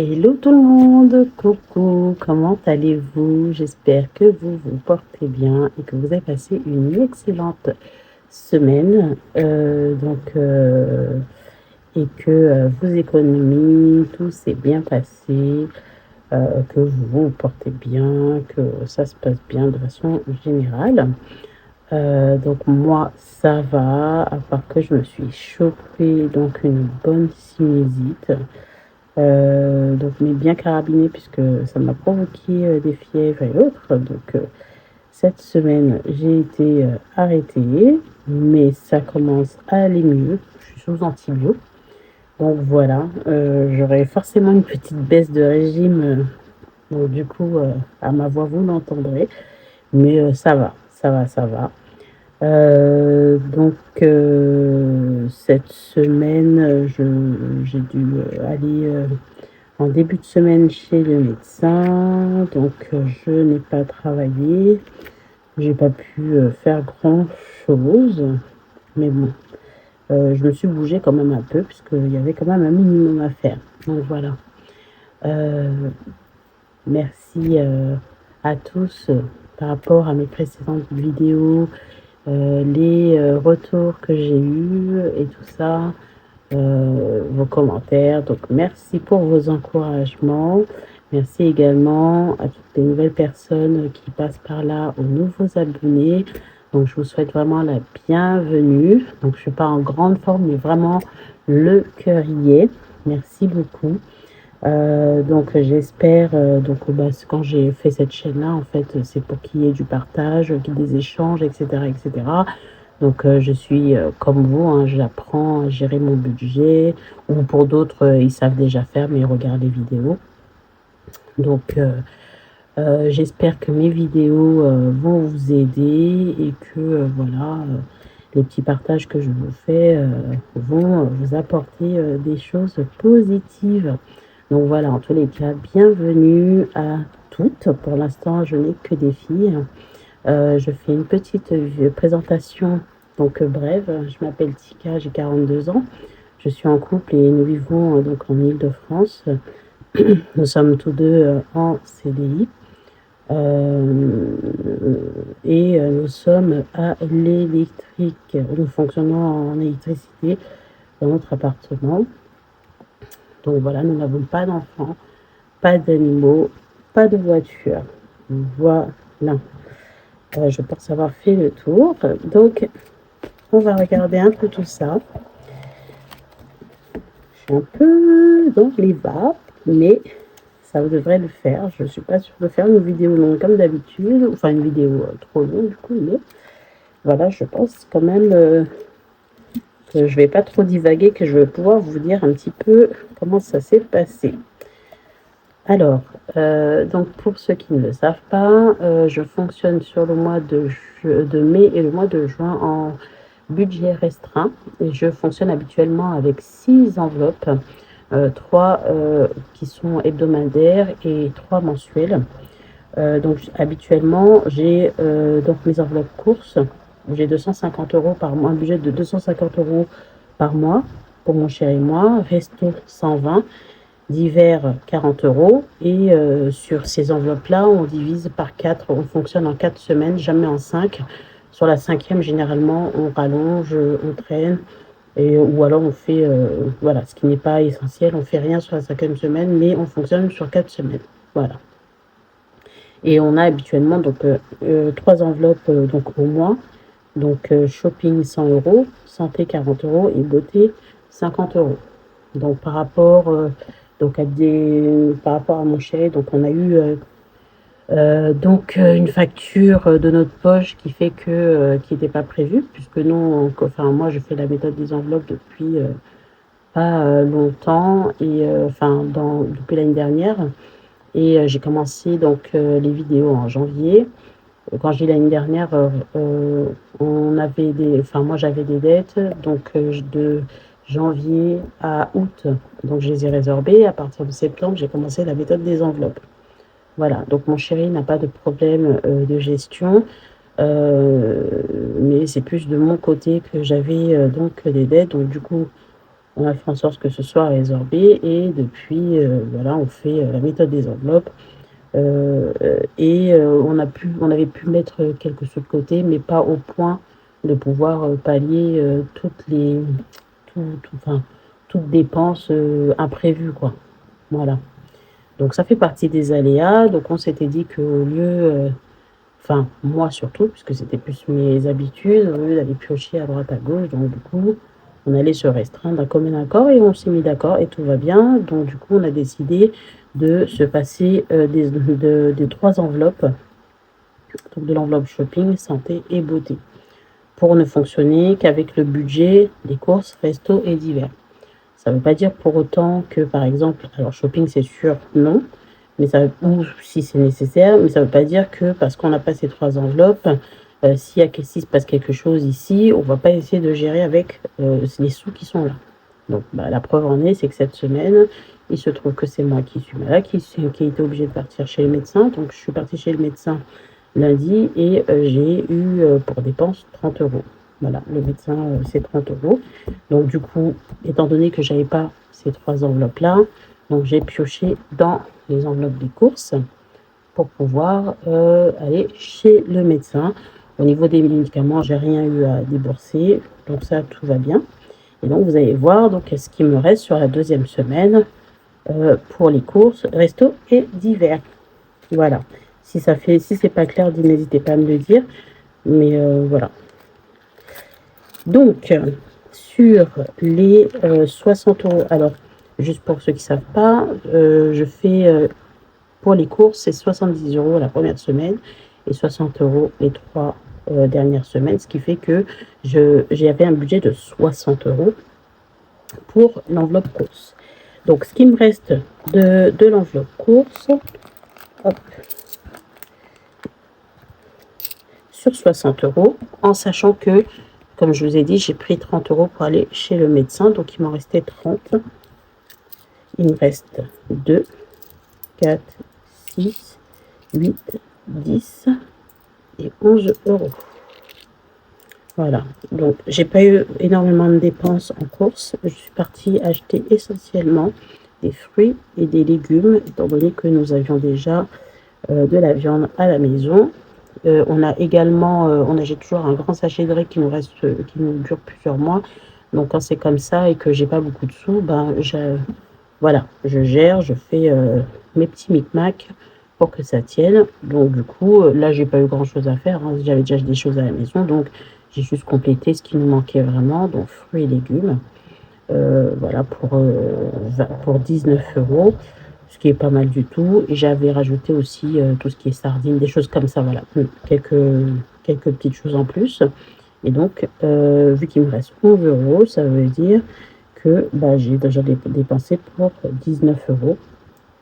Hello tout le monde, coucou, comment allez-vous? J'espère que vous vous portez bien et que vous avez passé une excellente semaine. Et que vos économies, tout s'est bien passé, que vous vous portez bien, que ça se passe bien de façon générale. Donc moi, ça va, à part que je me suis chopé donc une bonne sinusite. Donc, mais bien carabiné puisque ça m'a provoqué des fièvres et autres. Donc, cette semaine, j'ai été arrêtée, mais ça commence à aller mieux. Je suis sous antibio. Donc voilà, j'aurai forcément une petite baisse de régime. Donc du coup, à ma voix, vous l'entendrez. Mais ça va, ça va, ça va. Cette semaine, j'ai dû aller en début de semaine chez le médecin, donc je n'ai pas travaillé, j'ai pas pu faire grand-chose, mais bon, je me suis bougée quand même un peu, puisqu'il y avait quand même un minimum à faire. Donc voilà. Euh, Merci à tous par rapport à mes précédentes vidéos, les retours que j'ai eus et tout ça. Vos commentaires. Donc, merci pour vos encouragements. Merci également à toutes les nouvelles personnes qui passent par là, aux nouveaux abonnés. Donc, je vous souhaite vraiment la bienvenue. Donc, je ne suis pas en grande forme, mais vraiment le cœur y est. Merci beaucoup. J'espère, quand j'ai fait cette chaîne-là, en fait, c'est pour qu'il y ait du partage, qu'il y ait des échanges, etc., etc. Donc, je suis comme vous, hein, j'apprends à gérer mon budget, ou pour d'autres, ils savent déjà faire, mais ils regardent les vidéos. Donc, j'espère que mes vidéos vont vous aider et que, les petits partages que je vous fais vont vous apporter des choses positives. Donc voilà, en tous les cas, bienvenue à toutes. Pour l'instant, je n'ai que des filles. Je fais une petite présentation, donc brève. Je m'appelle Tika, j'ai 42 ans. Je suis en couple et nous vivons donc en Île-de-France. Nous sommes tous deux en CDI. Nous sommes à l'électrique. Nous fonctionnons en électricité dans notre appartement. Donc voilà, nous n'avons pas d'enfants, pas d'animaux, pas de voiture. Voilà. Je pense avoir fait le tour. Donc, on va regarder un peu tout ça. Je suis un peu dans les vapes, mais ça devrait le faire. Je ne suis pas sûre de faire une vidéo longue comme d'habitude, enfin une vidéo trop longue du coup, mais voilà, je pense quand même que je vais pas trop divaguer, que je vais pouvoir vous dire un petit peu comment ça s'est passé. Alors, donc pour ceux qui ne le savent pas, je fonctionne sur le mois de mai et le mois de juin en budget restreint. Et je fonctionne habituellement avec 6 enveloppes, 3 qui sont hebdomadaires et 3 mensuelles. Donc habituellement, j'ai donc mes enveloppes courses. J'ai 250 € par mois, un budget de 250 € par mois pour mon chéri et moi. Resto 120, d'hiver 40 € et sur ces enveloppes-là, on divise par 4, on fonctionne en 4 semaines, jamais en 5. Sur la 5e, généralement, on rallonge, on traîne, ou alors on fait, voilà, ce qui n'est pas essentiel, on fait rien sur la 5e semaine, mais on fonctionne sur 4 semaines, voilà. Et on a habituellement donc 3 enveloppes donc au mois, donc shopping 100 €, santé 40 € et beauté 50 €. Donc par rapport à mon chéri, donc on a eu une facture de notre poche qui fait que qui n'était pas prévue, puisque nous, enfin moi je fais la méthode des enveloppes depuis pas longtemps et depuis l'année dernière et j'ai commencé donc les vidéos en janvier. Quand je dis l'année dernière, moi j'avais des dettes, donc de janvier à août, donc je les ai résorbées. À partir de septembre, j'ai commencé la méthode des enveloppes. Voilà, donc mon chéri n'a pas de problème de gestion, mais c'est plus de mon côté que j'avais donc des dettes. Donc du coup, On a fait en sorte que ce soit résorbé et depuis, voilà, on fait la méthode des enveloppes. On avait pu mettre quelque chose de côté, mais pas au point de pouvoir pallier enfin, toutes dépenses imprévues, quoi. Voilà. Donc ça fait partie des aléas. Donc on s'était dit qu'au lieu, enfin moi surtout, puisque c'était plus mes habitudes, au lieu d'aller piocher à droite à gauche, donc du coup on allait se restreindre à commun accord et on s'est mis d'accord et tout va bien. Donc du coup on a décidé de se passer des 3 enveloppes, donc de l'enveloppe shopping, santé et beauté, pour ne fonctionner qu'avec le budget des courses, resto et divers. Ça ne veut pas dire pour autant que, par exemple, alors shopping c'est sûr, non, mais ça, ou si c'est nécessaire, mais ça ne veut pas dire que parce qu'on a pas ces 3 enveloppes, s'il se passe quelque chose ici, on ne va pas essayer de gérer avec les sous qui sont là. Donc bah, la preuve en est, c'est que cette semaine, il se trouve que c'est moi qui suis malade, qui ai été obligée de partir chez le médecin. Donc je suis partie chez le médecin lundi et j'ai eu pour dépense 30 euros. Voilà, le médecin, c'est 30 euros. Donc du coup, étant donné que j'avais pas ces 3 enveloppes-là, donc j'ai pioché dans les enveloppes des courses pour pouvoir aller chez le médecin. Au niveau des médicaments, j'ai rien eu à débourser, donc ça, tout va bien. Et donc, vous allez voir donc, ce qui me reste sur la 2e semaine pour les courses, resto et divers. Voilà. Si c'est pas clair, n'hésitez pas à me le dire. Mais voilà. Donc, sur les 60 euros, alors, juste pour ceux qui ne savent pas, je fais, pour les courses, c'est 70 euros la première semaine et 60 euros les 3 dernières semaines, ce qui fait que j'avais un budget de 60 euros pour l'enveloppe course. Donc, ce qui me reste de l'enveloppe course, hop, sur 60 euros, en sachant que, comme je vous ai dit, j'ai pris 30 euros pour aller chez le médecin, donc il m'en restait 30. Il me reste 2, 4, 6, 8, 10 et 11 euros. Voilà, donc j'ai pas eu énormément de dépenses en course. Je suis partie acheter essentiellement des fruits et des légumes, étant donné que nous avions déjà de la viande à la maison. On a également, j'ai toujours un grand sachet de riz qui nous reste, qui nous dure plusieurs mois. Donc quand c'est comme ça et que j'ai pas beaucoup de sous, voilà, je gère, je fais mes petits micmacs pour que ça tienne. Donc du coup, là j'ai pas eu grand chose à faire, hein. J'avais déjà des choses à la maison, donc j'ai juste complété ce qui nous manquait vraiment, donc fruits et légumes. Voilà, pour 19 euros, ce qui est pas mal du tout. Et j'avais rajouté aussi tout ce qui est sardines, des choses comme ça, voilà, quelques petites choses en plus. Et donc, vu qu'il me reste 11 euros, ça veut dire que j'ai déjà dépensé pour 19 euros,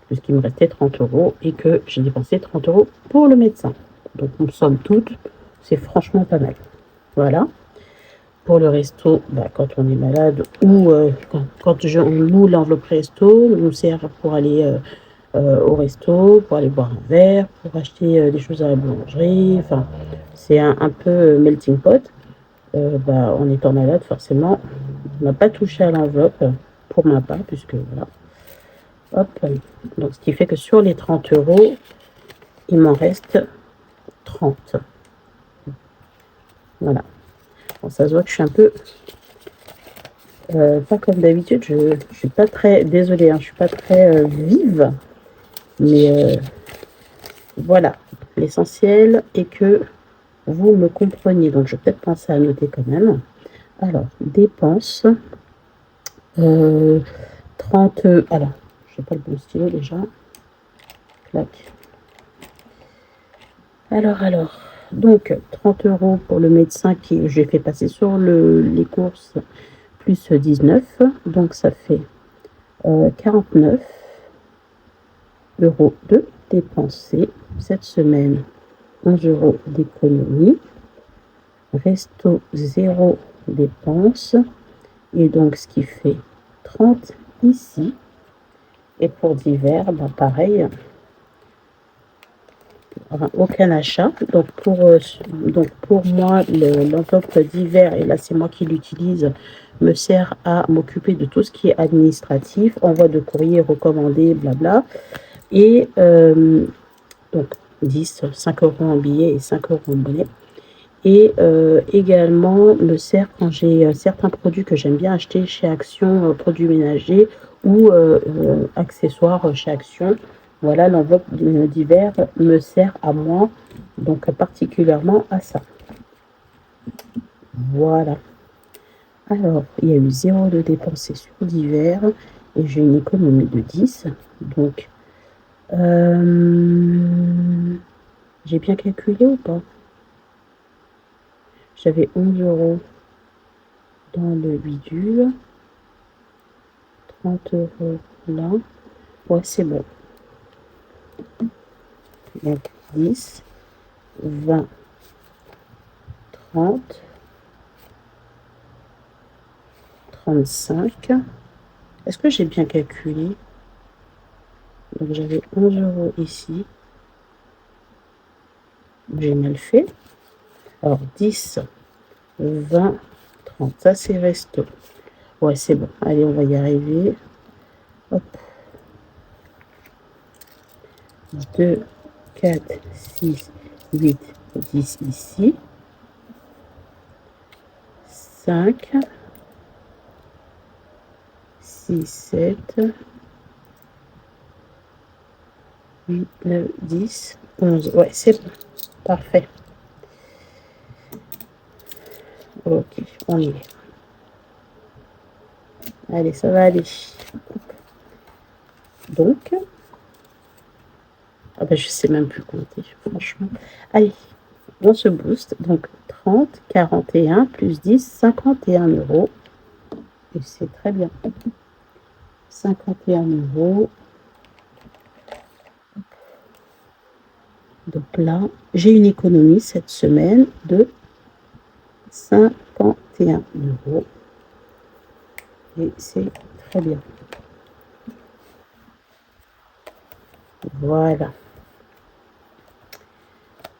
puisqu'il me restait 30 euros, et que j'ai dépensé 30 euros pour le médecin. Donc, en somme toute, c'est franchement pas mal. Voilà. Pour le resto, quand on est malade ou quand on loue l'enveloppe resto, on nous sert pour aller au resto, pour aller boire un verre, pour acheter des choses à la boulangerie. Enfin, c'est un peu melting pot. En étant malade, forcément, on n'a pas touché à l'enveloppe pour ma part, puisque voilà. Hop. Donc, ce qui fait que sur les 30 euros, il m'en reste 30. Voilà. Bon, ça se voit que je suis un peu pas comme d'habitude, je suis pas très, désolée, hein, je suis pas très vive, mais voilà, l'essentiel est que vous me compreniez, donc je vais peut-être penser à noter quand même. Alors, dépenses, 30, alors, je n'ai pas le bon stylo déjà, clac. Alors, donc 30 euros pour le médecin qui j'ai fait passer sur les courses, plus 19, donc ça fait 49 euros de dépensés. Cette semaine, 11 euros d'économie. Resto 0 dépenses. Et donc, ce qui fait 30 ici. Et pour divers, pareil. enfin, aucun achat. Donc pour moi, l'enveloppe d'hiver, et là c'est moi qui l'utilise, me sert à m'occuper de tout ce qui est administratif, envoi de courrier recommandé, blabla. Et donc 5 euros en billets et 5 euros en monnaie. Et également me sert quand j'ai certains produits que j'aime bien acheter chez Action, produits ménagers ou accessoires chez Action. Voilà, l'enveloppe d'hiver me sert à moi, donc particulièrement à ça. Voilà. Alors, il y a eu 0 de dépensé sur d'hiver et j'ai une économie de 10. Donc, j'ai bien calculé ou pas? J'avais 11 euros dans le bidule. 30 euros là. Ouais, c'est bon. Donc 10, 20, 30, 35. Est-ce que j'ai bien calculé? Donc j'avais 11 euros ici. J'ai mal fait. Alors 10, 20, 30. Ça, c'est resto. Ouais, c'est bon. Allez, on va y arriver. Hop. 2, 4, 6, 8, 10 ici. 5, 6, 7, 8, 9, 10, 11. Ouais, c'est bon. Parfait. Ok, on y est. Allez, ça va aller. Donc, ah ben, je sais même plus compter, franchement. Allez, on se booste. Donc, 30, 41, plus 10, 51 euros. Et c'est très bien. 51 euros. Donc là, j'ai une économie cette semaine de 51 euros. Et c'est très bien. Voilà.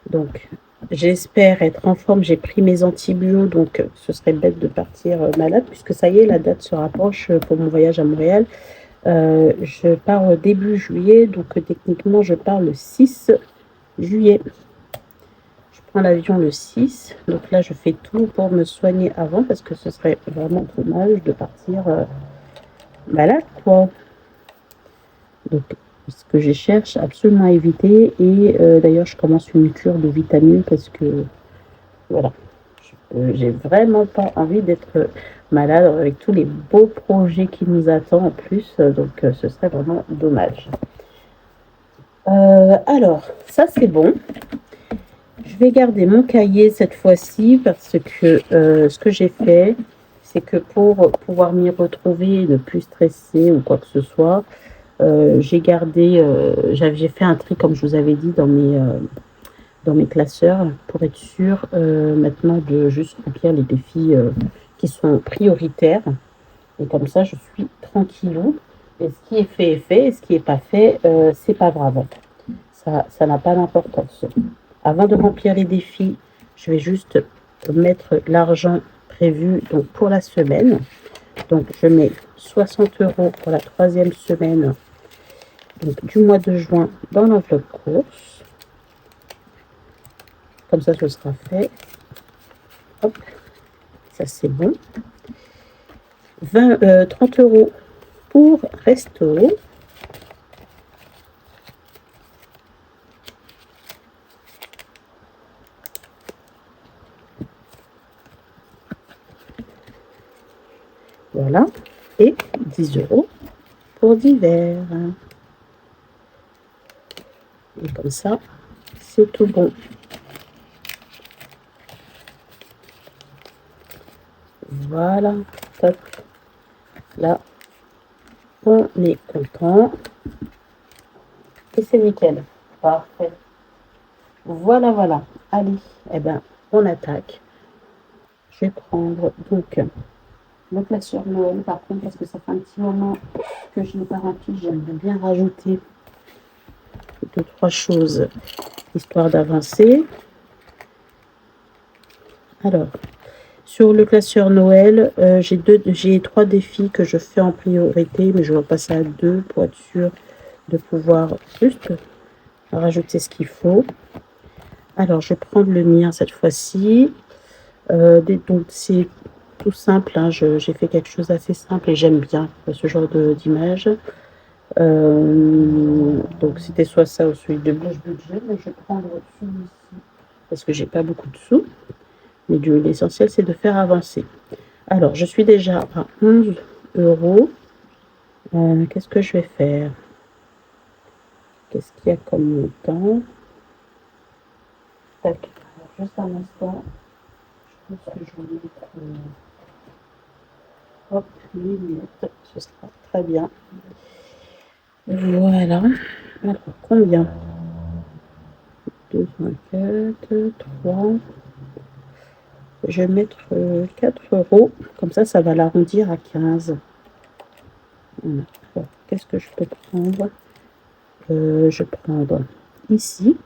Donc, j'espère être en forme. J'ai pris mes antibiotiques, donc ce serait bête de partir malade, puisque ça y est, la date se rapproche pour mon voyage à Montréal. Je pars début juillet, donc techniquement, je pars le 6 juillet. Je prends l'avion le 6, donc là, je fais tout pour me soigner avant, parce que ce serait vraiment dommage de partir malade, quoi. Donc, ce que je cherche absolument à éviter, et d'ailleurs, je commence une cure de vitamines, parce que, voilà, j'ai vraiment pas envie d'être malade avec tous les beaux projets qui nous attendent en plus, donc ce serait vraiment dommage. Alors, ça c'est bon. Je vais garder mon cahier cette fois-ci parce que ce que j'ai fait, c'est que pour pouvoir m'y retrouver et ne plus stresser ou quoi que ce soit, j'ai gardé, j'ai fait un tri comme je vous avais dit dans mes classeurs pour être sûre maintenant de juste remplir les défis qui sont prioritaires. Et comme ça, je suis tranquillou. Et ce qui est fait est fait, et ce qui n'est pas fait, c'est pas grave. Ça n'a pas d'importance. Avant de remplir les défis, je vais juste mettre l'argent prévu donc pour la semaine. Donc, je mets 60 euros pour la 3e semaine donc, du mois de juin dans l'enveloppe course. Comme ça, ce sera fait. Hop, ça c'est bon. 30 euros pour resto. Voilà. Et 10 euros pour d'hiver. Et comme ça, c'est tout bon. Voilà. Top. Là, on est content. Et c'est nickel. Parfait. Voilà, voilà. Allez, eh ben, on attaque. Je vais prendre donc le classeur Noël par contre parce que ça fait un petit moment que je n'ai pas rempli. J'aimerais bien rajouter 2-3 choses histoire d'avancer. Alors, sur le classeur Noël, j'ai 3 défis que je fais en priorité, mais je vais passer à 2 pour être sûr de pouvoir juste rajouter ce qu'il faut. Alors, je vais prendre le mien cette fois-ci. Donc, c'est tout simple, hein, j'ai fait quelque chose d'assez simple et j'aime bien ce genre d'image. Donc, c'était soit ça ou celui de Blush Budget, mais je vais prendre celui-ci parce que j'ai pas beaucoup de sous. Mais l'essentiel, c'est de faire avancer. Alors, je suis déjà à 11 euros. Qu'est-ce que je vais faire? Qu'est-ce qu'il y a comme montant? Tac. Alors, juste un instant. Je pense que je vais mettre hop, les lunettes. Ce sera très bien. Voilà. Alors, combien? 2, 4, 3. Je vais mettre 4 euros. Comme ça va l'arrondir à 15. Voilà. Alors, qu'est-ce que je peux prendre? Je vais prendre ici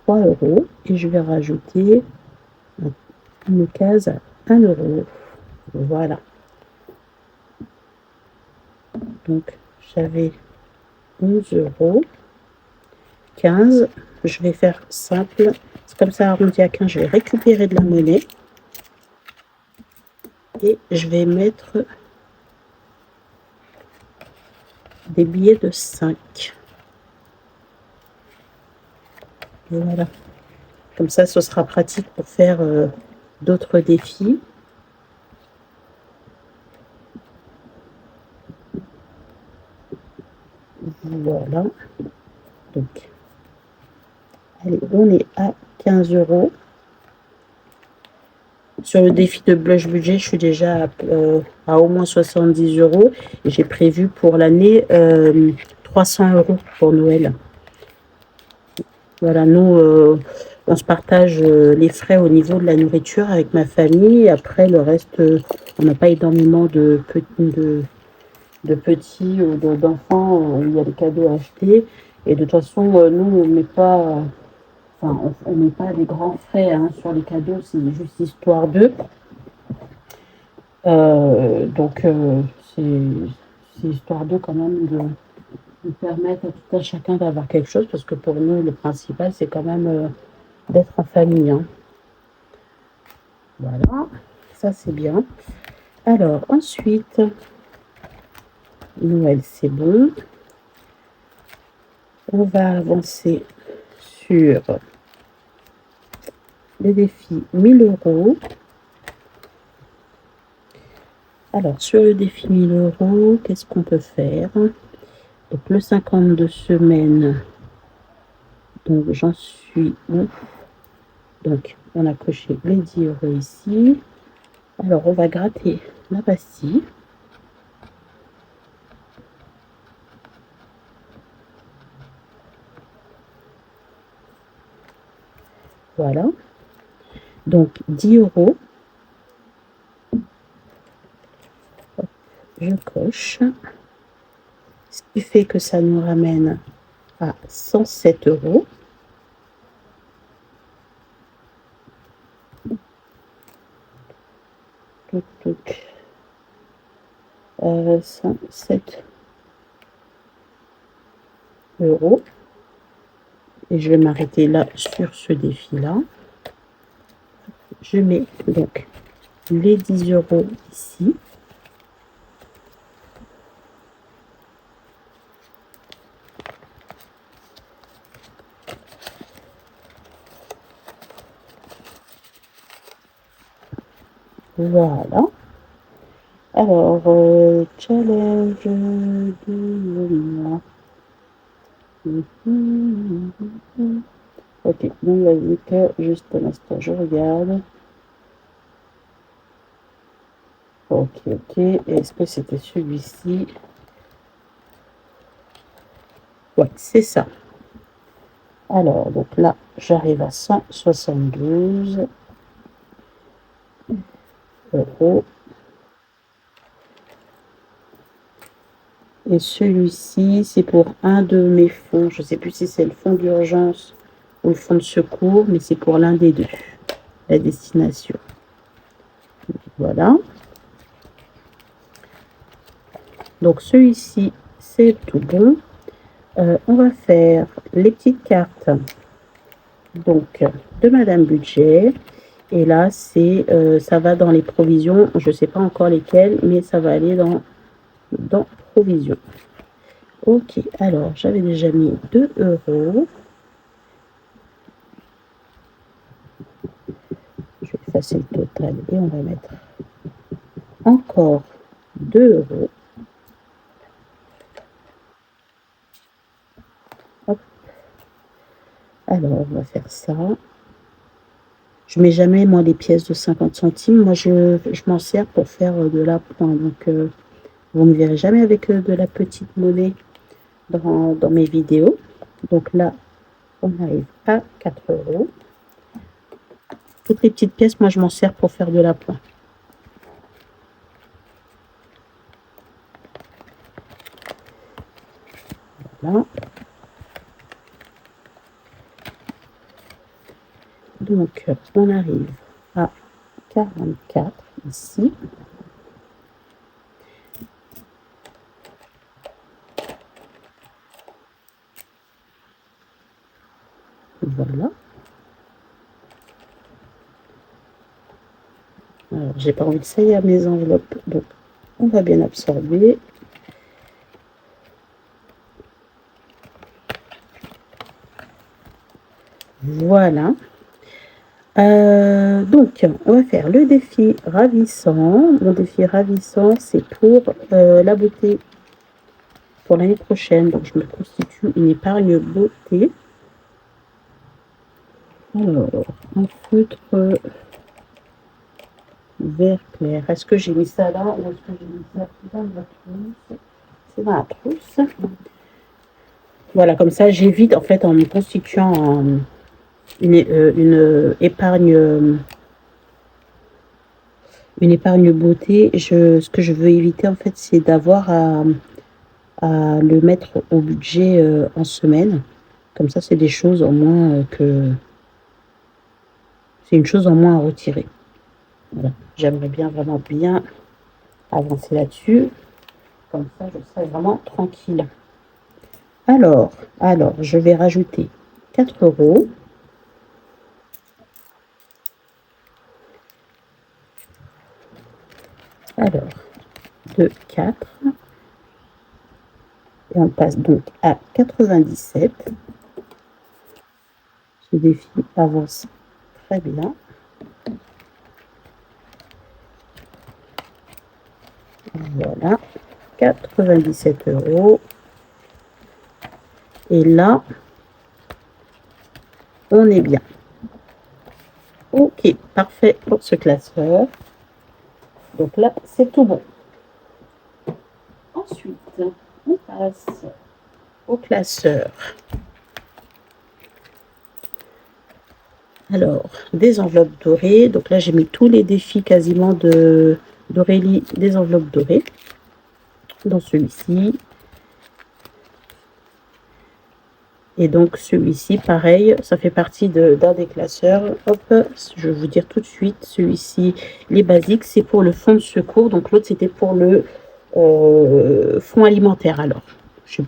3 euros et je vais rajouter une case à 1 euro. Voilà. Donc, j'avais 11 euros. 15. Je vais faire simple. C'est comme ça arrondi à 15. Je vais récupérer de la monnaie. Et je vais mettre des billets de 5. Voilà. Comme ça, ce sera pratique pour faire d'autres défis. Voilà. Donc, allez, on est à 15 euros. Sur le défi de Blush Budget, je suis déjà à au moins 70 euros. Et j'ai prévu pour l'année 300 euros pour Noël. Voilà, nous, on se partage les frais au niveau de la nourriture avec ma famille. Après, le reste, on n'a pas énormément de petits ou d'enfants où il y a des cadeaux à acheter. Et de toute façon, nous, on met pas... Enfin, on met pas des grands frais hein, sur les cadeaux, c'est juste histoire d'eux. Donc, c'est histoire d'eux quand même de permettre à tout un chacun d'avoir quelque chose, parce que pour nous, le principal, c'est quand même d'être en famille. Hein. Voilà, ça c'est bien. Alors, ensuite, Noël, c'est bon. On va avancer sur le défi 1000 euros. Alors, sur le défi 1000 euros, qu'est-ce qu'on peut faire? Donc, le 52 semaines, donc j'en suis où? Donc, on a coché les 10 euros ici. Alors, on va gratter la pastille. Voilà. Donc, 10 euros. Je coche. Ce qui fait que ça nous ramène à 107 euros. Donc, 107 euros. Et je vais m'arrêter là sur ce défi-là. Je mets donc les 10 euros ici. Voilà. Alors, challenge du mois. Ok, donc vas-y que juste un instant, je regarde. Ok, ok. Est-ce que c'était celui-ci? Ouais, c'est ça. Alors, donc là, j'arrive à 172 euros. Et celui-ci, c'est pour un de mes fonds. Je ne sais plus si c'est le fonds d'urgence ou le fonds de secours, mais c'est pour l'un des deux, la destination. Voilà. Donc celui-ci, c'est tout bon. On va faire les petites cartes donc de Madame Budget. Et là, c'est ça va dans les provisions. Je ne sais pas encore lesquelles, mais ça va aller dans provisions. Ok, alors j'avais déjà mis 2 euros. Je vais effacer le total et on va mettre encore 2 euros. Hop. Alors, on va faire ça. Je mets jamais, moi, les pièces de 50 centimes. Moi, je m'en sers pour faire de la pointe. Donc, vous ne me verrez jamais avec de la petite monnaie dans mes vidéos. Donc là, on arrive à 4 euros. Toutes les petites pièces, moi, je m'en sers pour faire de la pointe. Voilà. Donc, on arrive à 44 ici. Voilà. Alors, j'ai pas envie de saillir mes enveloppes, donc on va bien absorber. Voilà. Donc, on va faire le défi ravissant. Mon défi ravissant, c'est pour la beauté pour l'année prochaine. Donc, je me constitue une épargne beauté. Alors, un feutre vert clair. Est-ce que j'ai mis ça là ou est-ce que j'ai mis ça dans la trousse? C'est dans la trousse. Voilà, comme ça, j'évite en fait en me constituant une épargne beauté. Ce que je veux éviter en fait, c'est d'avoir à le mettre au budget en semaine. Comme ça, c'est des choses en moins c'est une chose en moins à retirer. Voilà. J'aimerais bien vraiment bien avancer là-dessus. Comme ça, je serai vraiment tranquille. Alors, je vais rajouter 4 euros. Alors, de 4. Et on passe donc à 97. Ce défi avance très bien. Voilà, 97 euros. Et là, on est bien. Ok, parfait pour ce classeur. Donc là, c'est tout bon. Ensuite, on passe au classeur. Alors, des enveloppes dorées. Donc là, j'ai mis tous les défis quasiment d'Aurélie, des enveloppes dorées. Dans celui-ci. Et donc celui-ci, pareil, ça fait partie d'un des classeurs. Hop, je vais vous dire tout de suite, celui-ci, les basiques, c'est pour le fonds de secours. Donc l'autre, c'était pour le fonds alimentaire. Alors,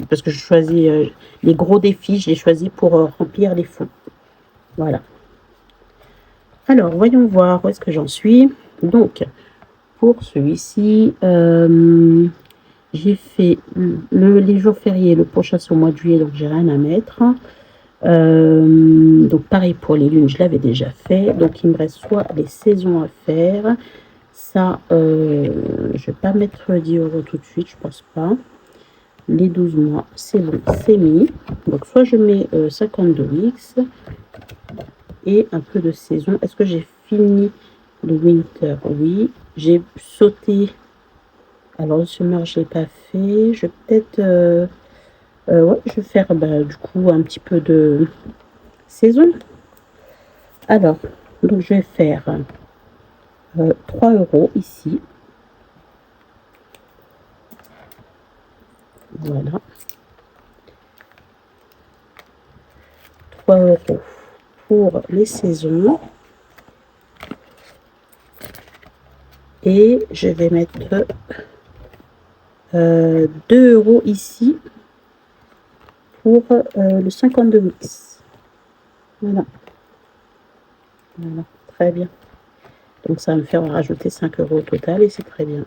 parce que je choisis les gros défis, je les choisis pour remplir les fonds. Voilà. Alors, voyons voir où est-ce que j'en suis. Donc, pour celui-ci, j'ai fait les jours fériés, le prochain c'est au mois de juillet, donc j'ai rien à mettre. Donc pareil pour les lunes, je l'avais déjà fait. Donc il me reste soit les saisons à faire. Ça, je vais pas mettre 10 euros tout de suite, je pense pas. Les 12 mois, c'est bon, c'est mis. Donc soit je mets 52X et un peu de saison. Est-ce que j'ai fini le winter? Oui. J'ai sauté. Alors le summer, je l'ai pas fait. Je vais peut-être... ouais, je vais faire du coup un petit peu de saison. Alors, donc je vais faire 3 euros ici. Voilà. 3 euros. pour les saisons. Et je vais mettre 2 € ici pour le 52 mix. Voilà. Voilà, très bien. Donc ça va me faire rajouter 5 € au total et c'est très bien.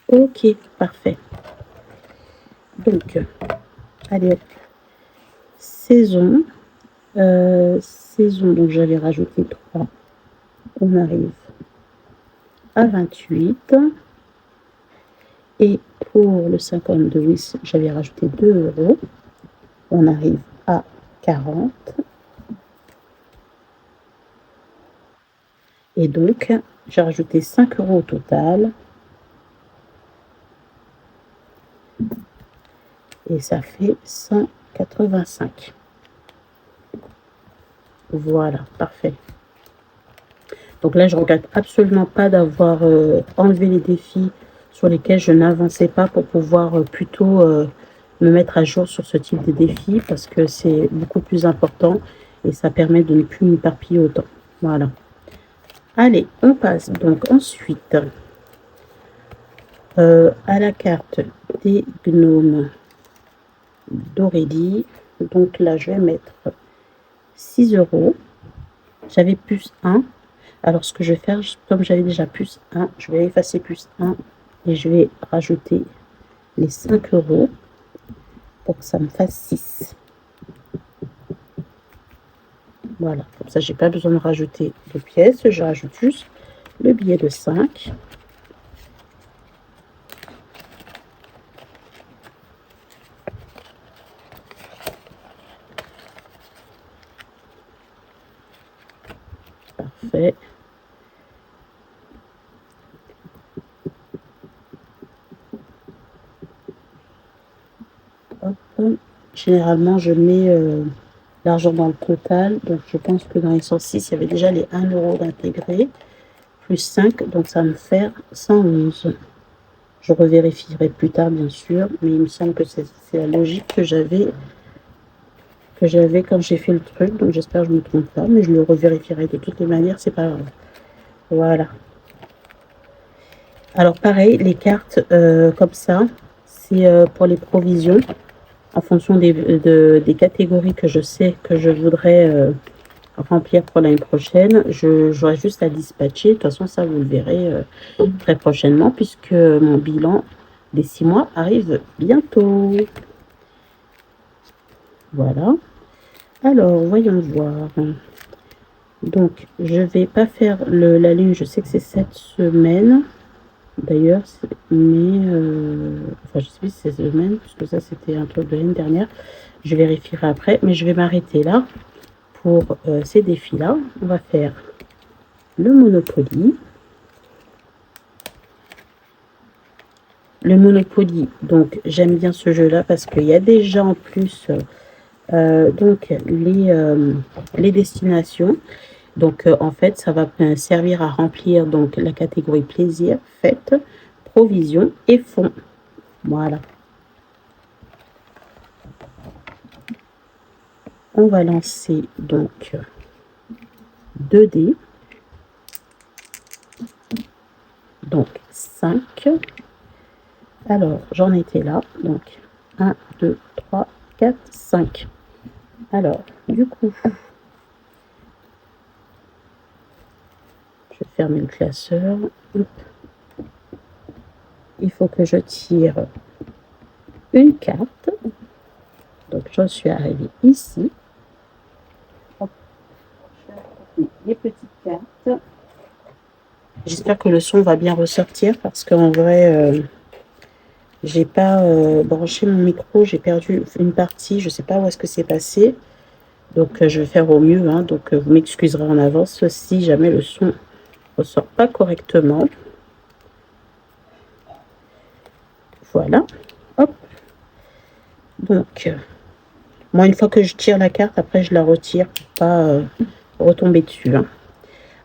Ok, parfait. Donc, allez hop. Saison. Saison, donc j'avais rajouté 3. On arrive à 28. Et pour le 52 mix, j'avais rajouté 2 €. On arrive à 40. Et donc, j'ai rajouté 5 € au total. Et ça fait 185. Voilà, parfait. Donc là, je ne regrette absolument pas d'avoir enlevé les défis sur lesquels je n'avançais pas pour pouvoir plutôt me mettre à jour sur ce type de défi parce que c'est beaucoup plus important et ça permet de ne plus m'éparpiller autant. Voilà. Allez, on passe donc ensuite à la carte des gnomes d'Aurélie. Donc là, je vais mettre 6 €. J'avais plus 1. Alors, ce que je vais faire, comme j'avais déjà plus 1, je vais effacer plus 1 et je vais rajouter les 5 € pour que ça me fasse 6. Voilà, comme ça, j'ai pas besoin de rajouter de pièces. Je rajoute juste le billet de 5. Parfait. Hop. Généralement, je mets l'argent dans le total. Donc, je pense que dans les 106, il y avait déjà les 1 € d'intégrer. Plus 5, donc ça va me faire 111. Je revérifierai plus tard, bien sûr. Mais il me semble que c'est la logique que j'avais quand j'ai fait le truc. Donc, j'espère que je ne me trompe pas. Mais je le revérifierai de toutes les manières. C'est pas grave. Voilà. Alors, pareil, les cartes comme ça, c'est pour les provisions. En fonction des catégories que je sais que je voudrais remplir pour l'année prochaine, j'aurai juste à dispatcher. De toute façon, ça, vous le verrez très prochainement, puisque mon bilan des 6 mois arrive bientôt. Voilà. Alors, voyons voir. Donc, je vais pas faire la lune. Je sais que c'est cette semaine. D'ailleurs, mais enfin, je sais plus si c'est cette semaine, puisque ça, c'était un truc de l'année dernière. Je vérifierai après, mais je vais m'arrêter là pour ces défis-là. On va faire le Monopoly. Le Monopoly, donc j'aime bien ce jeu-là parce qu'il y a déjà en plus donc les destinations. Donc en fait, ça va servir à remplir donc la catégorie plaisir, fête, provision et fonds. Voilà. On va lancer donc 2 dés. Donc 5. Alors, j'en étais là. Donc 1, 2, 3, 4, 5. Alors, du coup, je vais fermer le classeur. Il faut que je tire une carte. Donc, je suis arrivée ici. Hop. Les petites cartes. J'espère que le son va bien ressortir parce qu'en vrai, j'ai pas branché mon micro. J'ai perdu une partie. Je sais pas où est-ce que c'est passé. Donc, je vais faire au mieux. Hein, donc, vous m'excuserez en avance si jamais le son ne ressort pas correctement. Voilà. Hop. Donc, moi, une fois que je tire la carte, après, je la retire pour pas retomber dessus. Hein.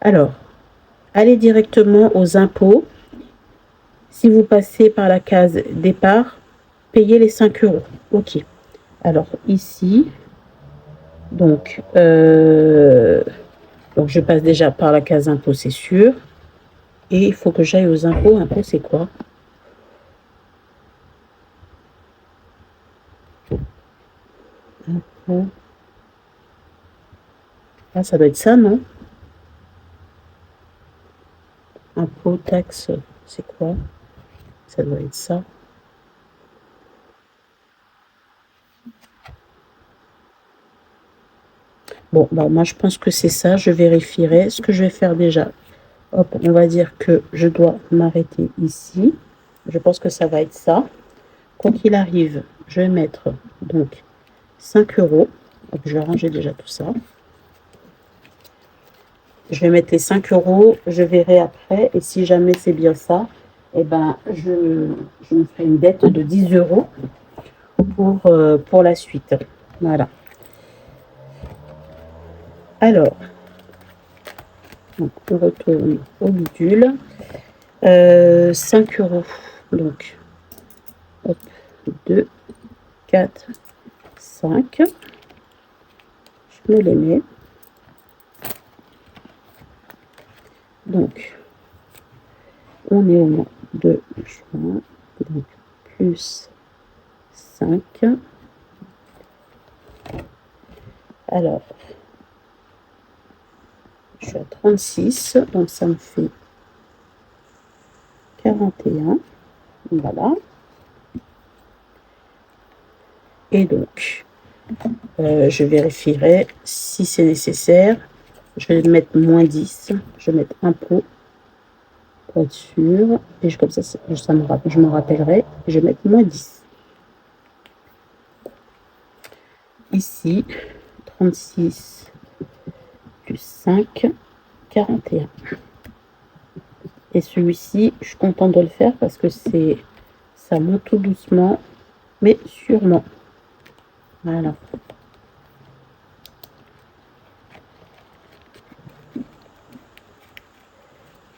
Alors, allez directement aux impôts. Si vous passez par la case départ, payez les 5 €. OK. Alors, ici, Donc, je passe déjà par la case impôt, c'est sûr. Et il faut que j'aille aux impôts. Impôts, c'est quoi? Impôts. Ah, ça doit être ça, non? Impôts, taxes, c'est quoi? Ça doit être ça. Bon, bah, moi, je pense que c'est ça. Je vérifierai. Ce que je vais faire déjà, hop, on va dire que je dois m'arrêter ici. Je pense que ça va être ça. Quoi qu'il arrive, je vais mettre donc 5 euros. Hop, je vais ranger déjà tout ça. Je vais mettre les 5 euros. Je verrai après. Et si jamais c'est bien ça, eh ben, je me ferai une dette de 10 euros pour la suite. Voilà. Alors, donc, on retourne au bidule. 5 euros. Donc, hop, 2, 4, 5. Je me les mets. Donc, on est au mois de juin. Donc, plus 5. Alors, je suis à 36. Donc, ça me fait 41. Voilà. Et donc, je vérifierai si c'est nécessaire. Je vais mettre moins 10. Je vais mettre impôt pour être sûr. Et comme ça, je me rappellerai. Je vais mettre moins 10. Ici, 36 plus 5, 41. Et celui-ci, je suis contente de le faire parce que ça monte tout doucement, mais sûrement. Voilà.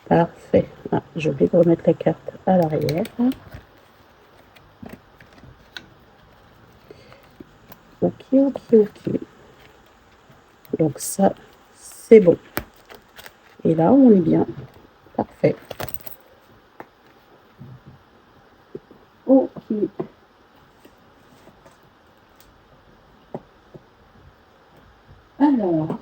Parfait. Ah, j'ai oublié de remettre la carte à l'arrière. Ok, ok, ok. Donc ça, c'est bon. Et là, on est bien. Parfait. Ok. Alors,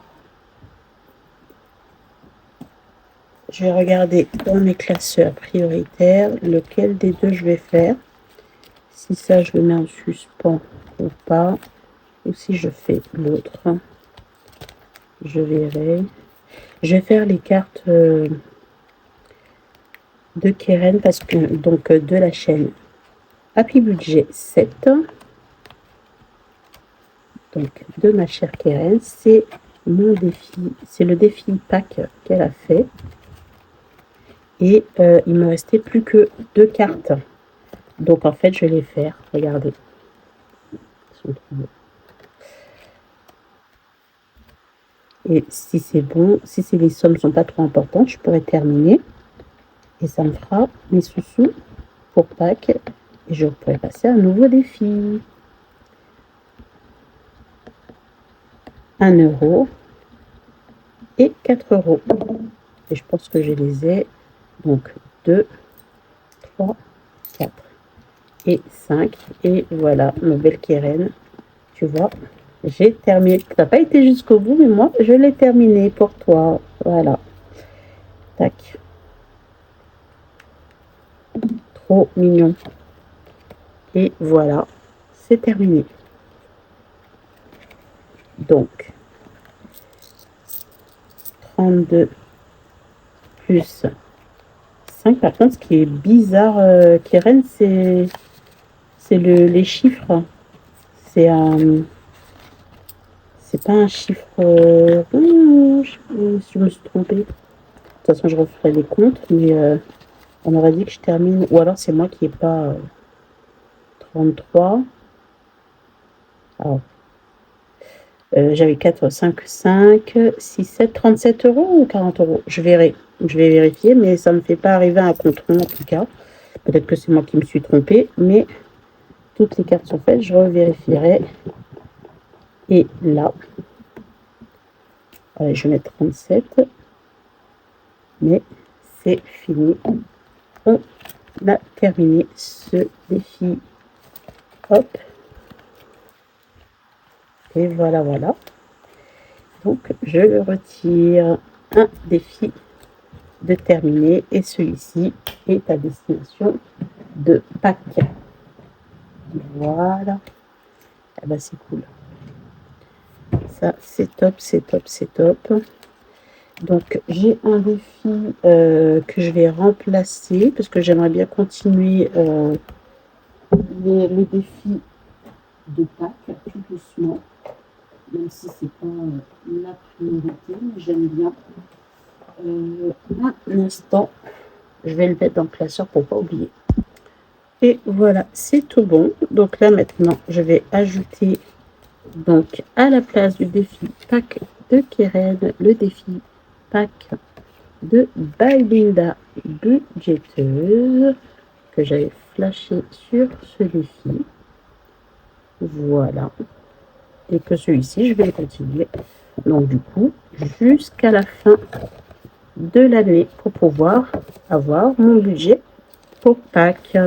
je vais regarder dans mes classeurs prioritaires lequel des deux je vais faire. Si ça, je le mets en suspens ou pas. Ou si je fais l'autre. Je verrai. Je vais faire les cartes de Keren parce que donc de la chaîne Happy Budget 7. Donc de ma chère Keren, c'est mon défi, c'est le défi pack qu'elle a fait. Et il me restait plus que 2 cartes. Donc en fait, je vais les faire. Regardez. Et si c'est bon, si les sommes sont pas trop importantes, je pourrais terminer. Et ça me fera mes sous-sous pour Pâques. Et je pourrais passer à un nouveau défi. 1 euro et 4 euros. Et je pense que je les ai. Donc 2, 3, 4 et 5. Et voilà, ma belle Keren. Tu vois, j'ai terminé. Ça n'a pas été jusqu'au bout, mais moi, je l'ai terminé pour toi. Voilà. Tac. Trop mignon. Et voilà, c'est terminé. Donc, 32 plus 5. Par contre, ce qui est bizarre, Keren, c'est les chiffres. C'est pas un chiffre... je me suis trompée. De toute façon, je referai les comptes, mais on aurait dit que je termine... Ou alors, c'est moi qui n'ai pas 33. Alors, j'avais 4, 5, 5, 6, 7, 37 euros ou 40 euros. Je verrai. Je vais vérifier, mais ça ne me fait pas arriver à un compte rond en tout cas. Peut-être que c'est moi qui me suis trompée, mais toutes les cartes sont faites. Je revérifierai. Et là, Allez, je vais mettre 37. Mais c'est fini. On a terminé ce défi. Hop. Et voilà, voilà. Donc, je le retire. Un défi de terminer. Et celui-ci est à destination de Pâques. Voilà. Ah bah, c'est cool. Ça, c'est top, c'est top, c'est top. Donc, j'ai un défi que je vais remplacer parce que j'aimerais bien continuer les défis de Pâques tout doucement, même si c'est pas la priorité, mais j'aime bien. Un instant, je vais le mettre dans le classeur pour pas oublier. Et voilà, c'est tout bon. Donc là maintenant, je vais ajouter donc à la place du défi Pâques de Keren, le défi Pâques de Balinda budgéteuse que j'avais flashé sur ce défi. Voilà. Et que celui-ci, je vais le continuer. Donc du coup, jusqu'à la fin de l'année pour pouvoir avoir mon budget pour Pâques.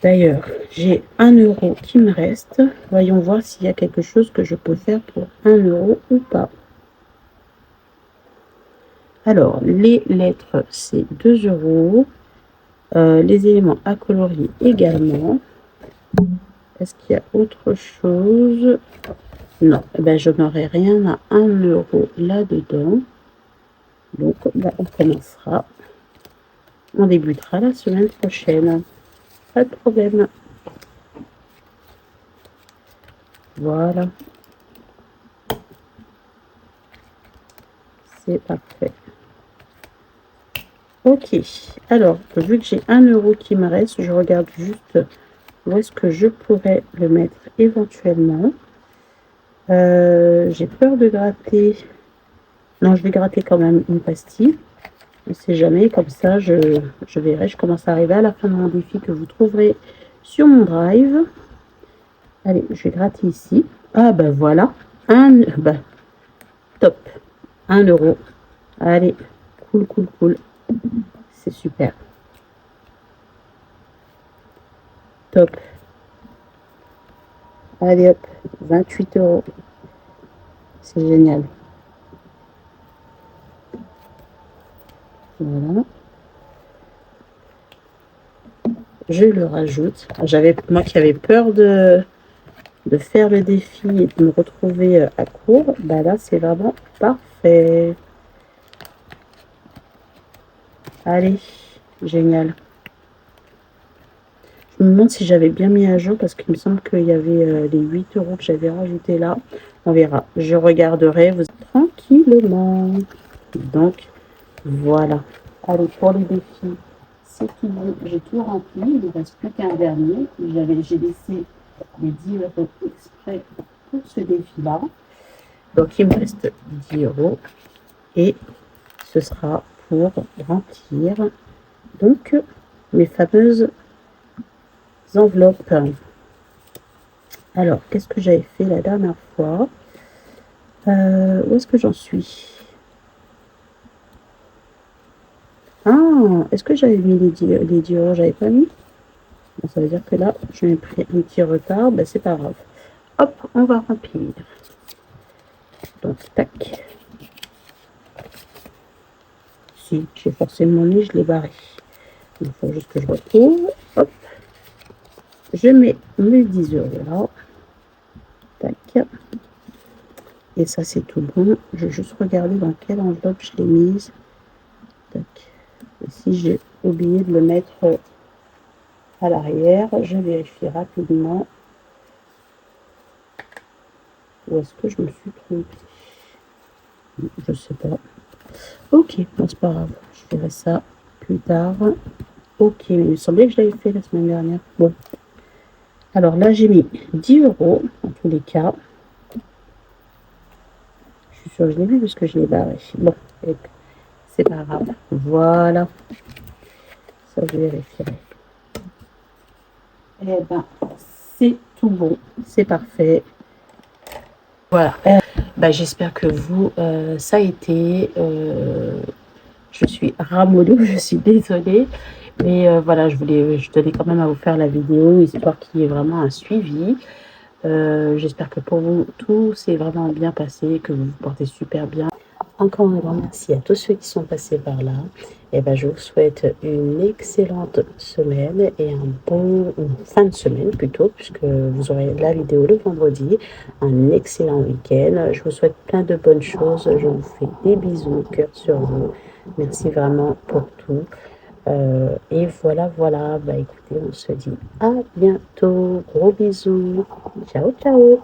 D'ailleurs, j'ai 1 euro qui me reste. Voyons voir s'il y a quelque chose que je peux faire pour 1 euro ou pas. Alors, les lettres, c'est 2 euros. Les éléments à colorier également. Est-ce qu'il y a autre chose? Non, ben, je n'aurai rien à 1 euro là-dedans. Donc, ben, on commencera. On débutera la semaine prochaine. Pas de problème. Voilà. C'est parfait. Ok. Alors, vu que j'ai 1 euro qui me reste, je regarde juste où est-ce que je pourrais le mettre éventuellement. J'ai peur de gratter. Non, je vais gratter quand même une pastille. On ne sait jamais. Comme ça, je verrai. Je commence à arriver à la fin de mon défi que vous trouverez sur mon drive. Allez, je vais gratter ici. Ah ben voilà. Ben, top. 1 euro. Allez. Cool, cool, cool. C'est super. Top. Allez hop. 28 euros. C'est génial. Voilà. Je le rajoute. Moi qui avais peur de faire le défi et de me retrouver à court, bah là c'est vraiment parfait. Allez, génial. Je me demande si j'avais bien mis à jour parce qu'il me semble qu'il y avait les 8 euros que j'avais rajouté là. On verra. Je regarderai vous tranquillement. Donc voilà. Allez, pour les défis, c'est tout bon. J'ai tout rempli. Il ne reste plus qu'un dernier. J'ai laissé les 10 euros exprès pour ce défi-là. Donc il me reste 10 euros. Et ce sera pour remplir donc mes fameuses enveloppes. Alors, qu'est-ce que j'avais fait la dernière fois? Où est-ce que j'en suis? Ah, est-ce que j'avais mis les 10 euros? J'avais pas mis? Bon, ça veut dire que là, je m'ai pris un petit retard. Ben, c'est pas grave. Hop, on va remplir. Donc, tac. Si, j'ai forcément mis, je l'ai barré. Il faut juste que je retrouve. Hop. Je mets mes 10 euros là. Tac. Et ça, c'est tout bon. Je vais juste regarder dans quelle enveloppe je l'ai mise. Tac. Et si j'ai oublié de le mettre à l'arrière, je vérifie rapidement. Où est-ce que je me suis trompée? Je sais pas. Ok, bon, c'est pas grave. Je ferai ça plus tard. Ok, mais il me semblait que je l'avais fait la semaine dernière. Bon. Alors là, j'ai mis 10 euros, en tous les cas. Je suis sûre que je l'ai vu parce que je l'ai barré. Bon, c'est pas grave. Voilà. Ça, je vérifierai. Eh ben, c'est tout bon. C'est parfait. Voilà. Bah, j'espère que vous, ça a été. Je suis ramollie, je suis désolée. Mais voilà, je tenais quand même à vous faire la vidéo, histoire qu'il y ait vraiment un suivi. J'espère que pour vous, tout s'est vraiment bien passé, que vous vous portez super bien. Encore un grand merci à tous ceux qui sont passés par là. Et ben, je vous souhaite une excellente semaine et un bon fin de semaine plutôt, puisque vous aurez la vidéo le vendredi. Un excellent week-end. Je vous souhaite plein de bonnes choses. Je vous fais des bisous, cœur sur vous. Merci vraiment pour tout. Et voilà, voilà. Bah écoutez, on se dit à bientôt. Gros bisous. Ciao, ciao.